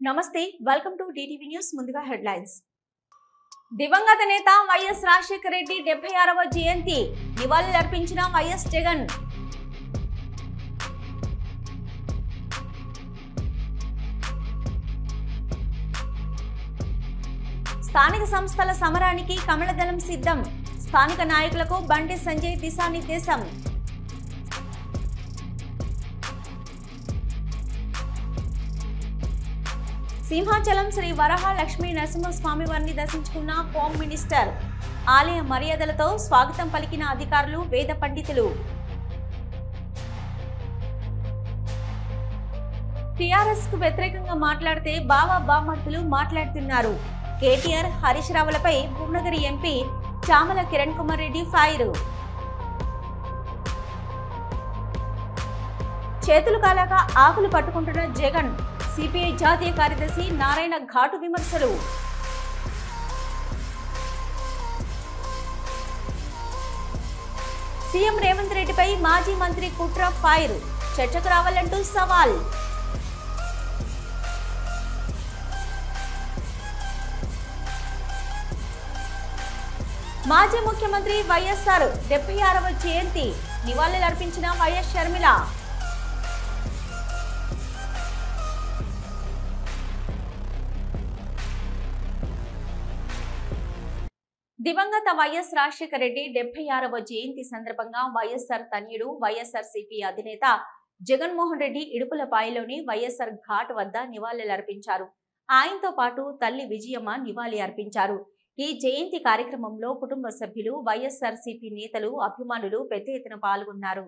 నమస్తే welcome to DTV news ముందుగా headlines దివంగత నేత వైఎస్ రాజశేఖర రెడ్డి 76వ జయంతి నివాళులర్పించిన వైఎస్ జగన్ స్థానిక సంస్థల సమరానికి కమలదళం సిద్ధం స్థానిక నాయకులకు బండి సంజయ్ దిశానిర్దేశం సింహాచలం శ్రీ వరహ లక్ష్మీ నరసింహస్వామి వారిని దర్శించుకున్న హోమ్ మినిస్టర్ ఆలయ మర్యాదలతో స్వాగతం పలికిన అధికారులు వేద పండితులు టీఆర్ఎస్ కు వ్యతిరేకంగా మాట్లాడితే బామర్తులు మాట్లాడుతున్నారు కేటీఆర్ హరీష్ రావులపై భువనగిరి ఎంపీ చామల కిరణ్ కుమార్ రెడ్డి ఫైర్ చేతులు కాలాక ఆకులు పట్టుకుంటున్న జగన్ సిపిఐ జాతీయ కార్యదర్శి నారాయణ ఘాటు విమర్శలు సీఎం రేవంత్ రెడ్డిపై మాజీ మంత్రి కుట్ర ఫైర్ చర్చకు రావాలంటూ సవాల్ మాజీ ముఖ్యమంత్రి వైఎస్ఆర్ 76వ జయంతి నివాళులర్పించిన వైఎస్ షర్మిల దివంగత వైఎస్ రాజశేఖర రెడ్డి 76వ జయంతి సందర్భంగా వైఎస్ఆర్ తనయుడు వైఎస్ఆర్సీపీ అధినేత జగన్మోహన్ రెడ్డి ఇడుపులపాయలోని వైఎస్ఆర్ ఘాట్ వద్ద నివాళులర్పించారు. ఆయనతో పాటు తల్లి విజయమ్మ నివాళి అర్పించారు. ఈ జయంతి కార్యక్రమంలో కుటుంబ సభ్యులు, వైఎస్ఆర్సీపీ నేతలు, అభిమానులు పెద్ద ఎత్తున పాల్గొన్నారు.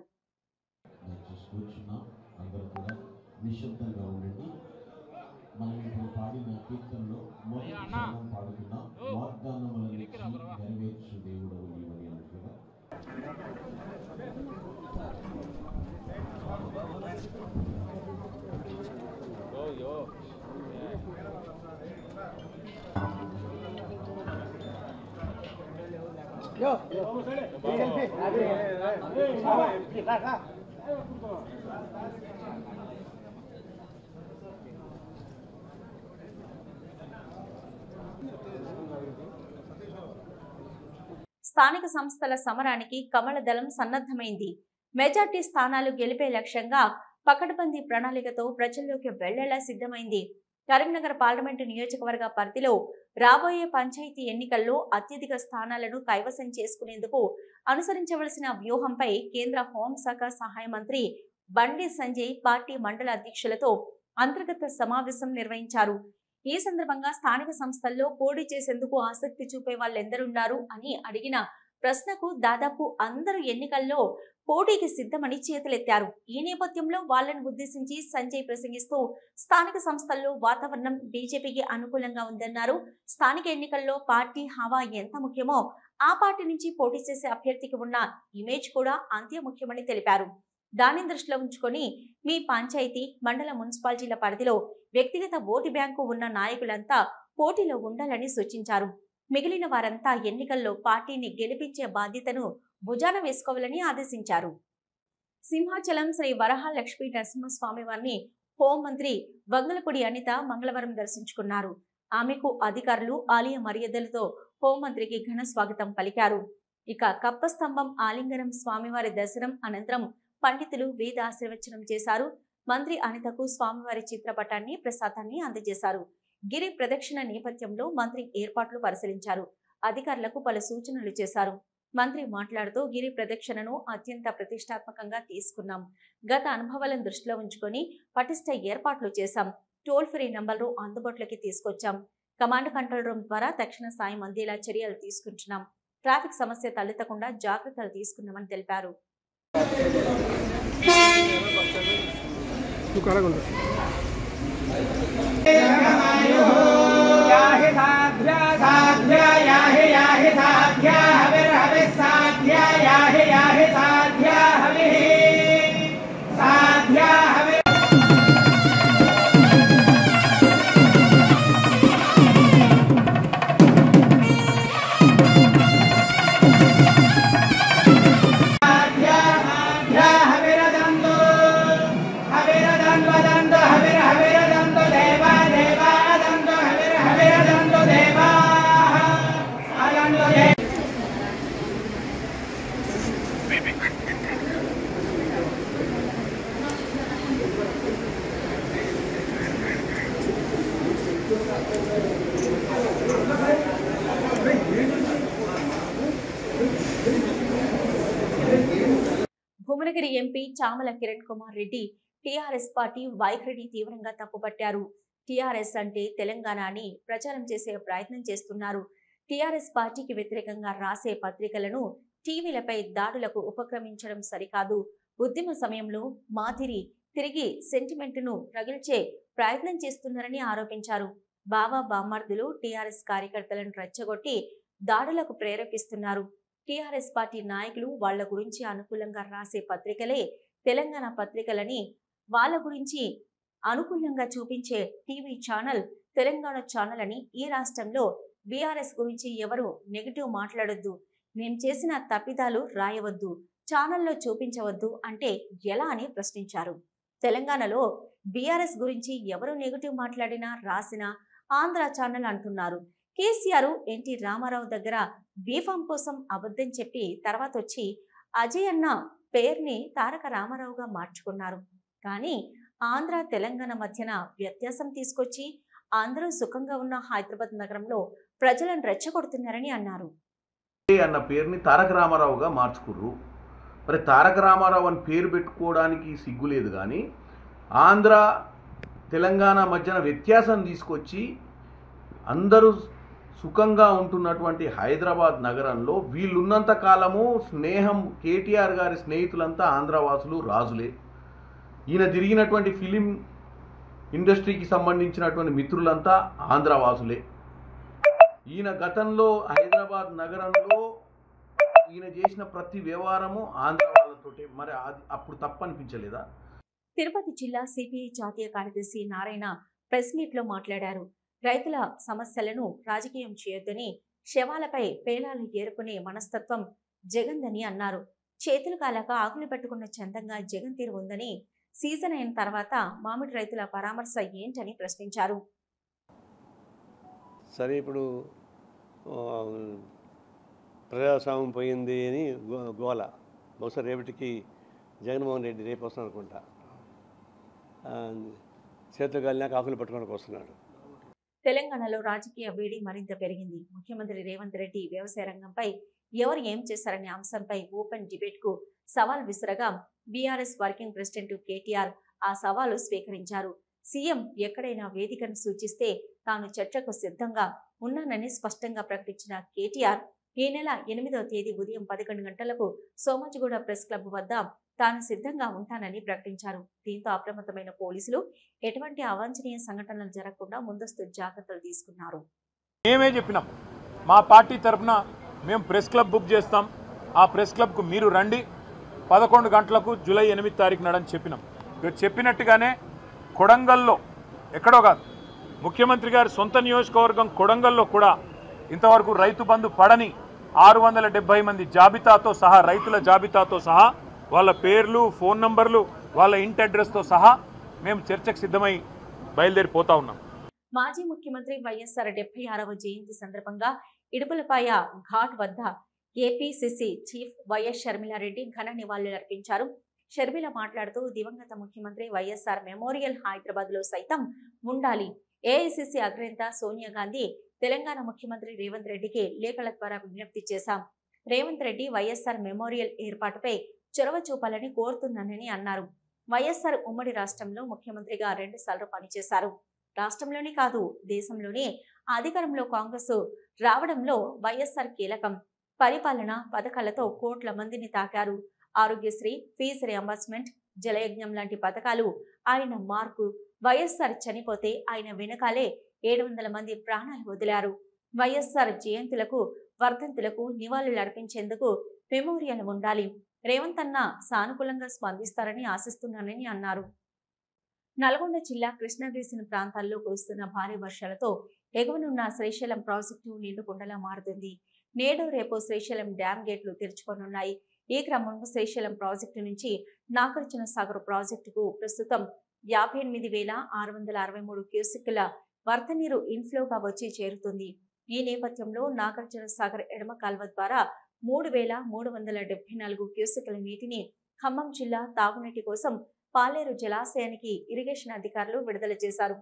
స్థానిక సంస్థల సమరానికి కమలదళం సన్నద్ధమైంది. మెజార్టీ స్థానాలు గెలిపే లక్ష్యంగా పకడ్బందీ ప్రణాళికతో ప్రజల్లోకి వెళ్లేలా సిద్ధమైంది. కరీంనగర్ పార్లమెంటు నియోజకవర్గ పరిధిలో రాబోయే పంచాయతీ ఎన్నికల్లో అత్యధిక స్థానాలను కైవసం చేసుకునేందుకు అనుసరించవలసిన వ్యూహంపై కేంద్ర హోంశాఖ సహాయ మంత్రి బండి సంజయ్ పార్టీ మండల అధ్యక్షులతో అంతర్గత సమావేశం నిర్వహించారు. ఈ సందర్భంగా స్థానిక సంస్థల్లో పోటీ చేసేందుకు ఆసక్తి చూపే వాళ్ళెందరున్నారు అని అడిగిన ప్రశ్నకు దాదాపు అందరూ ఎన్నికల్లో పోటీకి సిద్ధమని చేతులెత్తారు. ఈ నేపథ్యంలో వాళ్లను ఉద్దేశించి సంజయ్ ప్రసంగిస్తూ స్థానిక సంస్థల్లో వాతావరణం బీజేపీకి అనుకూలంగా ఉందన్నారు. స్థానిక ఎన్నికల్లో పార్టీ హవా ఎంత ముఖ్యమో ఆ పార్టీ నుంచి పోటీ చేసే అభ్యర్థికి ఉన్న ఇమేజ్ కూడా అంతే ముఖ్యమని తెలిపారు. దానిని దృష్టిలో ఉంచుకొని మీ పంచాయతీ, మండల, మున్సిపాలిటీల పరిధిలో వ్యక్తిగత ఓటు బ్యాంకు ఉన్న నాయకులంతా పోటీలో ఉండాలని సూచించారు. మిగిలిన వారంతా ఎన్నికల్లో పార్టీని గెలిపించే బాధ్యతను భుజాన వేసుకోవాలని ఆదేశించారు. సింహాచలం శ్రీ వరహ లక్ష్మీ నరసింహస్వామి వారిని హోంమంత్రి వంగలపూడి అనిత మంగళవారం దర్శించుకున్నారు. ఆమెకు అధికారులు ఆలయ మర్యాదలతో హోంమంత్రికి ఘన స్వాగతం పలికారు. ఇక కప్పస్తంభం ఆలింగనం స్వామివారి దర్శనం అనంతరం పండితులు వేద ఆశీర్వచనం చేశారు. మంత్రి అనితకు స్వామివారి చిత్రపటాన్ని, ప్రసాదాన్ని అందజేశారు. గిరి ప్రదక్షిణ నేపథ్యంలో మంత్రి ఏర్పాట్లు పరిశీలించారు. అధికారులకు పలు సూచనలు చేశారు. మంత్రి మాట్లాడుతూ గిరి ప్రదక్షిణను అత్యంత ప్రతిష్టాత్మకంగా తీసుకున్నాం. గత అనుభవాలను దృష్టిలో ఉంచుకొని పటిష్ట ఏర్పాట్లు చేశాం. టోల్ ఫ్రీ నంబర్లు అందుబాటులోకి తీసుకొచ్చాం. కమాండ్ కంట్రోల్ రూమ్ ద్వారా తక్షణ సాయం అందేలా చర్యలు తీసుకుంటున్నాం. ట్రాఫిక్ సమస్య తలెత్తకుండా జాగ్రత్తలు తీసుకున్నామని తెలిపారు. హవిరదంతో దేవా దేవ Bhuvanagiri MP Chamala Kiran Kumar Reddy TRS party వైఖరిని తీవ్రంగా తప్పుపట్టారు. టీఆర్ఎస్ అంటే తెలంగాణ అని ప్రచారం చేసే ప్రయత్నం చేస్తున్నారు. టీఆర్ఎస్ పార్టీకి వ్యతిరేకంగా రాసే పత్రికలను టీవీలపై దాడులకు ఉపక్రమించడం సరికాదు. ఉద్యమ సమయంలో మాదిరి తిరిగి సెంటిమెంట్ను రగిల్చే ప్రయత్నం చేస్తున్నారని ఆరోపించారు. బావా బామ్మర్దులు టీఆర్ఎస్ కార్యకర్తలను రెచ్చగొట్టి దాడులకు ప్రేరేపిస్తున్నారు. టీఆర్ఎస్ పార్టీ నాయకులు వాళ్ల గురించి అనుకూలంగా రాసే పత్రికలే తెలంగాణ పత్రికలని, వాళ్ళ గురించి అనుకూలంగా చూపించే టీవీ ఛానల్ తెలంగాణ ఛానల్ అని ఈ రాష్ట్రంలో బీఆర్ఎస్ గురించి ఎవరు నెగిటివ్ మాట్లాడొద్దు, మేం చేసిన తప్పిదాలు రాయవద్దు, ఛానల్లో చూపించవద్దు అంటే ఎలా అని ప్రశ్నించారు. తెలంగాణలో బీఆర్ఎస్ గురించి ఎవరు నెగిటివ్ మాట్లాడినా రాసినా ఆంధ్ర ఛానల్ అంటున్నారు. కేసీఆర్ ఎన్టీ రామారావు దగ్గర బీఫామ్ కోసం అబద్ధం చెప్పి తర్వాత వచ్చి అజయ్ అన్న పేరుని తారక రామారావుగా మార్చుకున్నారు. కానీ ఆంధ్ర తెలంగాణ మధ్యన వ్యత్యాసం తీసుకొచ్చి అందరూ సుఖంగా ఉన్న హైదరాబాద్ నగరంలో ప్రజలను రెచ్చగొడుతున్నారని అన్నారు. అన్న పేరుని తారక రామారావుగా మార్చుకుర్రు. మరి తారక రామారావు అని పేరు పెట్టుకోవడానికి సిగ్గులేదు, కానీ ఆంధ్ర తెలంగాణ మధ్యన వ్యత్యాసం తీసుకొచ్చి అందరూ సుఖంగా ఉంటున్నటువంటి హైదరాబాద్ నగరంలో వీళ్ళున్నంత కాలము స్నేహం, కేటీఆర్ గారి స్నేహితులంతా ఆంధ్రవాసులు రాజులే. ఈయన తిరిగినటువంటి ఫిలిం ఇండస్ట్రీకి సంబంధించినటువంటి మిత్రులంతా ఆంధ్రవాసులే. ఈయన గతంలో హైదరాబాద్ నగరంలో ఈయన చేసిన ప్రతి వ్యవహారము ఆంధ్ర వాళ్ళతోటే. మరి అప్పుడు తప్పనిపించలేదా? తిరుపతి జిల్లా సిపిఐ జాతీయ కార్యదర్శి నారాయణ ప్రెస్ మీట్ లో మాట్లాడారు. రైతుల సమస్యలను రాజకీయం చేయొద్దని, శవాలపై పేలాలు ఏరుకునే మనస్తత్వం జగన్దని అన్నారు. చేతులు కాలాక ఆకులు పెట్టుకున్న చందంగా జగన్ తీరు ఉందని, సీజన్ అయిన తర్వాత మామిడి రైతుల పరామర్శ ఏంటని ప్రశ్నించారు. సరే, ఇప్పుడు ప్రజాస్వామ్యం పోయింది అని గోల. బహుశా రేపటికి జగన్మోహన్ రెడ్డి రేపు వస్తాను అనుకుంటా. చేతులు కాలినాక ఆకులు పట్టుకోవడానికి వస్తున్నాడు. తెలంగాణలో రాజకీయ వేడి మరింత పెరిగింది. ముఖ్యమంత్రి రేవంత్ రెడ్డి వ్యవసాయ రంగంపై ఎవరు ఏం చేశారనే అంశంపై ఓపెన్ డిబేట్ కు సవాల్ విసురగా బీఆర్ఎస్ వర్కింగ్ ప్రెసిడెంట్ కేటీఆర్ ఆ సవాలు స్వీకరించారు. సీఎం ఎక్కడైనా వేదికను సూచిస్తే తాను చర్చకు సిద్ధంగా ఉన్నానని స్పష్టంగా ప్రకటించిన కేటీఆర్ ఈ నెల 8వ తేదీ ఉదయం 11 గంటలకు సోమాజిగూడ ప్రెస్ క్లబ్ వద్ద తాను సిద్ధంగా ఉంటానని ప్రకటించారు. దీంతో అప్రమత్తమైన పోలీసులు ఎటువంటి అవాంఛనీయ సంఘటనలు జరగకుండా ముందస్తు జాగ్రత్తలు తీసుకున్నారు. మేమే చెప్పినాం, మా పార్టీ తరఫున మేము ప్రెస్ క్లబ్ బుక్ చేస్తాం, ఆ ప్రెస్ క్లబ్కు మీరు రండి 11 గంటలకు జూలై 8 తారీఖు నాడని చెప్పినాం. చెప్పినట్టుగానే కొడంగల్లో, ఎక్కడో కాదు, ముఖ్యమంత్రి గారి సొంత నియోజకవర్గం కొడంగల్లో కూడా ఇంతవరకు రైతు బంధు పడని 670 మంది జాబితాతో సహా, రైతుల జాబితాతో సహా, వాళ్ళ పేర్లు, ఫోన్ నంబర్లు, వాళ్ళ ఇంటి అడ్రస్తో సహా మేము చర్చకు సిద్ధమై బయలుదేరిపోతా ఉన్నాం. మాజీ ముఖ్యమంత్రి వైఎస్ఆర్ 76వ జయంతి సందర్భంగా ఇడుపులపాయ ఘాట్ వద్ద ఏపీసీసీ చీఫ్ వైఎస్ షర్మిలారెడ్డి ఘన నివాళులర్పించారు. షర్మిల మాట్లాడుతూ దివంగత ముఖ్యమంత్రి వైఎస్ఆర్ మెమోరియల్ హైదరాబాద్ లో సైతం ఉండాలి. ఏఐసీసీ అగ్రనేత సోనియా గాంధీ తెలంగాణ ముఖ్యమంత్రి రేవంత్ రెడ్డికి లేఖల ద్వారా విజ్ఞప్తి చేశాం. రేవంత్ రెడ్డి వైఎస్ఆర్ మెమోరియల్ ఏర్పాటుపై చొరవ చూపాలని కోరుతున్నానని అన్నారు. వైఎస్ఆర్ ఉమ్మడి రాష్ట్రంలో ముఖ్యమంత్రిగా 2 సార్లు పనిచేశారు. రాష్ట్రంలోనే కాదు, దేశంలోనే అధికారంలో కాంగ్రెస్ రావడంలో వైఎస్ఆర్ కీలకం. పరిపాలన పథకాలతో కోట్ల మందిని తాకారు. ఆరోగ్యశ్రీ, ఫీజు రియంబర్స్మెంట్, జలయజ్ఞం లాంటి పథకాలు ఆయన మార్కు. వైఎస్ఆర్ చనిపోతే ఆయన వెనకాలే 700 మంది ప్రాణాలు వదిలారు. వైఎస్ఆర్ జయంతులకు, వర్ధంతులకు నివాళులు అర్పించేందుకు మెమోరియల్ ఉండాలి. రేవంత్ అన్న సానుకూలంగా స్పందిస్తారని ఆశిస్తున్నానని అన్నారు. నల్గొండ జిల్లా కృష్ణాగిరిసిన ప్రాంతాల్లో కురుస్తున్న భారీ వర్షాలతో ఎగువనున్న శ్రీశైలం ప్రాజెక్టు నిండుకుండలా మారుతుంది. నేడు రేపు శ్రీశైలం డ్యామ్ గేట్లు తెరుచుకోనున్నాయి. ఈ క్రమంలో శ్రీశైలం ప్రాజెక్టు నుంచి నాగార్జున సాగర్ ప్రాజెక్టుకు ప్రస్తుతం 58,663 క్యూసెక్కుల వరద నీరు ఇన్ఫ్లోగా వచ్చి చేరుతుంది. ఈ నేపథ్యంలో నాగార్జున సాగర్ ఎడమ కాల్వ ద్వారా 3,374 క్యూసెక్కుల నీటిని ఖమ్మం జిల్లా తాగునీటి కోసం పాలేరు జలాశయానికి ఇరిగేషన్ అధికారులు విడుదల చేశారు.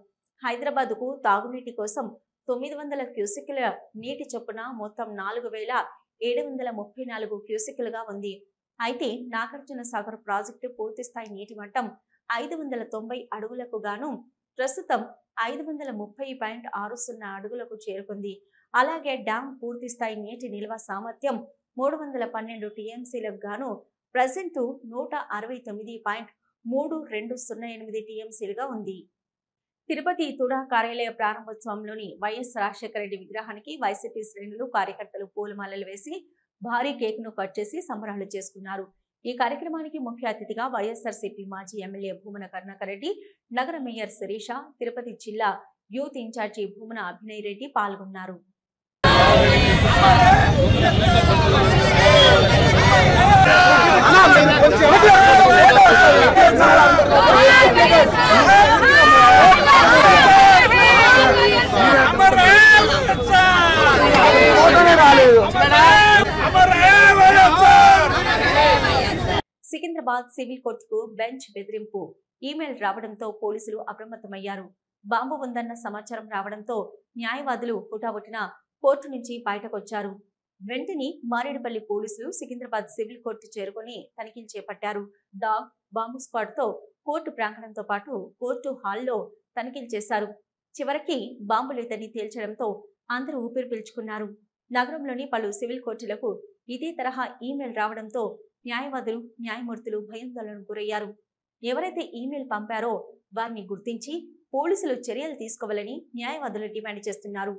హైదరాబాద్కు తాగునీటి కోసం 900 క్యూసెక్కుల నీటి చొప్పున మొత్తం 4734 క్యూసెక్కులుగా ఉంది. అయితే నాగార్జున సాగర్ ప్రాజెక్టు పూర్తిస్థాయి నీటి మట్టం 590 అడుగులకు గాను ప్రస్తుతం 530.60 అడుగులకు చేరుకుంది. అలాగే డ్యాం పూర్తిస్థాయి నీటి నిల్వ సామర్థ్యం 312 టీఎంసీలకు గాను ప్రజెంట్ 169.3208 టీఎంసీలుగా ఉంది. తిరుపతి తుడా కార్యాలయ ప్రారంభోత్సవంలోని వైఎస్ రాజశేఖర రెడ్డి విగ్రహానికి వైసీపీ శ్రేణులు కార్యకర్తలు పూలమాలలు వేసి భారీ కేక్ను కట్ చేసి సంబరాలు చేసుకున్నారు. ఈ కార్యక్రమానికి ముఖ్య అతిథిగా వైఎస్ఆర్సీపీ మాజీ ఎమ్మెల్యే భూమన కరుణాకర్ రెడ్డి, నగర మేయర్ శిరీష, తిరుపతి జిల్లా యూత్ ఇన్ఛార్జి భూమన అభినయ్ రెడ్డి పాల్గొన్నారు. సికింద్రాబాద్ సివిల్ కోర్టుకు బెంచ్ బెదిరింపు ఈమెయిల్ రావడంతో పోలీసులు అప్రమత్తమయ్యారు. బాంబు ఉందన్న సమాచారం రావడంతో న్యాయవాదులు హుటాహుటిన కోర్టు నుంచి బయటకొచ్చారు. వెంటనే మారేడుపల్లి పోలీసులు సికింద్రాబాద్ సివిల్ కోర్టు చేరుకొని తనిఖీలు చేపట్టారు. డాగ్, బాంబు స్క్వాడ్ తో కోర్టు ప్రాంగణంతో పాటు కోర్టు హాల్లో తనిఖీలు చేశారు. చివరికి బాంబు లేదని తేల్చడంతో అందరూ ఊపిరి పీల్చుకున్నారు. నగరంలోని పలు సివిల్ కోర్టులకు ఇదే తరహా ఈమెయిల్ రావడంతో న్యాయవాదులు, న్యాయమూర్తులు భయాందోళనకు గురయ్యారు. ఎవరైతే ఈమెయిల్ పంపారో వారిని గుర్తించి పోలీసులు చర్యలు తీసుకోవాలని న్యాయవాదులు డిమాండ్ చేస్తున్నారు.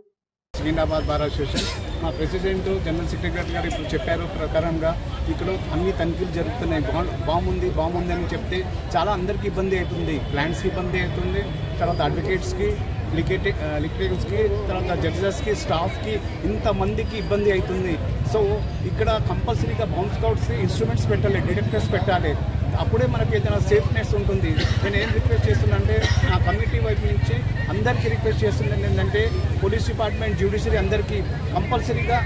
సికింద్రాబాద్ బార్ అసోసియేషన్ మా ప్రెసిడెంట్ జనరల్ సెక్రటరీ గారు ఇప్పుడు చెప్పారు ప్రకారంగా ఇక్కడ అన్ని తనిఖీలు జరుగుతున్నాయి. బాంబు ఉంది అని చెప్తే చాలా అందరికీ ఇబ్బంది అవుతుంది. క్లయింట్స్కి ఇబ్బంది అవుతుంది, తర్వాత అడ్వకేట్స్కి, లిటిగేషన్స్కి, తర్వాత జడ్జెస్కి, స్టాఫ్కి, ఇంతమందికి ఇబ్బంది అవుతుంది. సో ఇక్కడ కంపల్సరీగా బాంబ్ స్కౌట్స్ ఇన్స్ట్రుమెంట్స్ పెట్టాలి, డిటెక్టర్స్ పెట్టాలి. అప్పుడే మనకి ఏదైనా సేఫ్నెస్ ఉంటుంది. నేను ఏం రిక్వెస్ట్ చేస్తున్నా నా కమిటీ వైపు నుంచి అందరికీ రిక్వెస్ట్ చేస్తున్నాను ఏంటంటే పోలీస్ డిపార్ట్మెంట్, జ్యుడిషియరీ అందరికీ కంపల్సరీగా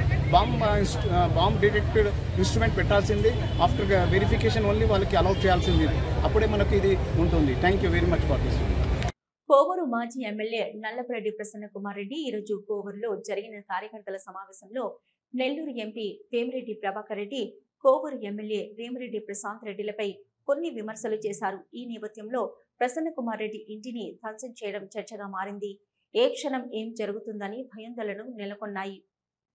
బాంబ్ డిటెక్టెడ్ ఇన్స్ట్రుమెంట్ పెట్టాల్సింది. ఆఫ్టర్ వెరిఫికేషన్ ఓన్లీ వాళ్ళకి అలౌ చేయాల్సింది. అప్పుడే మనకి ఇది ఉంటుంది. Thank you very much for this. Kovur మాజీ ఎమ్మెల్యే నల్లపురెడ్డి ప్రసన్న కుమార్ రెడ్డి ఈరోజు కోవూరులో జరిగిన కార్యకర్తల సమావేశంలో నెల్లూరు ఎంపీ వేమిరెడ్డి ప్రభాకర్ రెడ్డి, కోవూరు ఎమ్మెల్యే వేమిరెడ్డి ప్రశాంత్ రెడ్డిలపై కొన్ని విమర్శలు చేశారు. ఈ నేపథ్యంలో ప్రసన్న కుమార్ రెడ్డి ఇంటిని ధ్వంసం చేయడం చర్చగా మారింది. ఏ క్షణం ఏం జరుగుతుందని భయాందోళనలు నెలకొన్నాయి.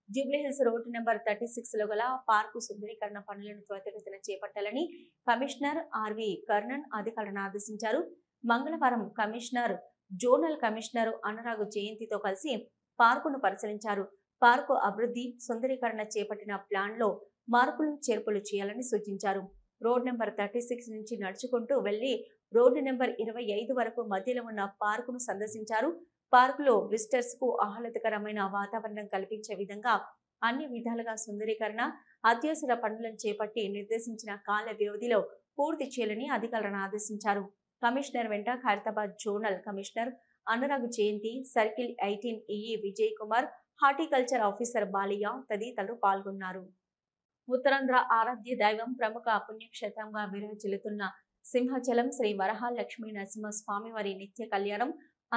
జూబ్లీహిల్స్ రోడ్డు నెంబర్ 36లో గల పార్కు సుందరీకరణ పనులను త్వరితగతిన చేపట్టాలని కమిషనర్ ఆర్వి కర్ణన్ అధికారులను ఆదేశించారు. మంగళవారం కమిషనర్ జోనల్ కమిషనర్ అనురాగ్ జయంతితో కలిసి పార్కును పరిశీలించారు. పార్కు అభివృద్ధి, సుందరీకరణ చేపట్టిన ప్లాన్లో మార్పులు చేర్పులు చేయాలని సూచించారు. రోడ్ నెంబర్ 36 నుంచి నడుచుకుంటూ వెళ్లి రోడ్డు నెంబర్ 25 వరకు మధ్యలో ఉన్న పార్కును సందర్శించారు. పార్కులో విజిటర్స్ కు ఆహ్లాదకరమైన వాతావరణం కల్పించే విధంగా అన్ని విధాలుగా సుందరీకరణ, అత్యవసర పనులను చేపట్టి నిర్దేశించిన కాల వ్యవధిలో పూర్తి చేయాలని అధికారులను ఆదేశించారు. కమిషనర్ వెంట Khairatabad zonal commissioner Anurag Jayanthi, circle 18 EE Vijay Kumar, horticulture officer Baliya తదితరులు పాల్గొన్నారు. ఉత్తరాంధ్ర ఆరాధ్య దైవం, ప్రముఖ పుణ్యక్షేత్రంగా విరాజిల్లుతున్న సింహాచలం శ్రీ వరహాలక్ష్మీ నరసింహ స్వామివారి నిత్య కళ్యాణం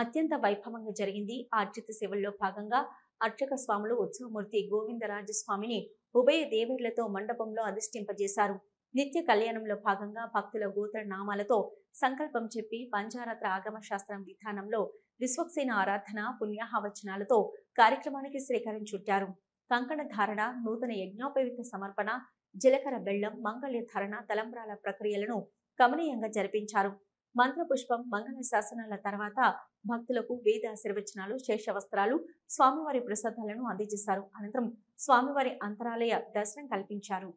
అత్యంత వైభవంగా జరిగింది. ఆర్జిత సేవల్లో భాగంగా అర్చక స్వాములు ఉత్సవమూర్తి గోవిందరాజస్వామిని ఉభయ దేవేర్లతో మండపంలో అధిష్ఠింపజేశారు. నిత్య కళ్యాణంలో భాగంగా భక్తుల గోత్ర నామాలతో సంకల్పం చెప్పి పంచారాత్ర ఆగమ శాస్త్రం విధానంలో విశ్వక్సేన ఆరాధన, పుణ్యాహవచనాలతో కార్యక్రమానికి శ్రీకారం చుట్టారు. కంకణ ధారణ, నూతన యజ్ఞోపవీత సమర్పణ, జలకర బెల్లం, మంగళ్య ధారణ, తలంబ్రాల ప్రక్రియలను కమనీయంగా జరిపించారు. మంత్రపుష్పం, మంగళ శాసనాల తర్వాత భక్తులకు వేద ఆశీర్వచనాలు, శేషవస్త్రాలు, స్వామివారి ప్రసాదాలను అందజేశారు. అనంతరం స్వామివారి అంతరాలయ దర్శనం కల్పించారు.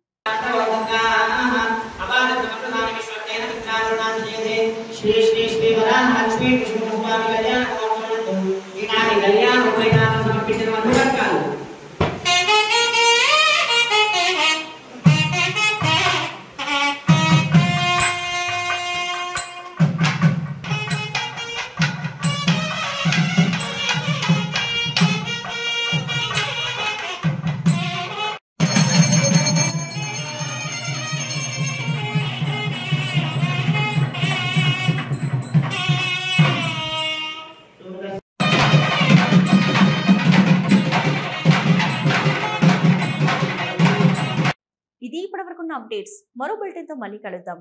అప్డేట్స్. మరో బులెటిన్తో మళ్ళీ కలుద్దాం.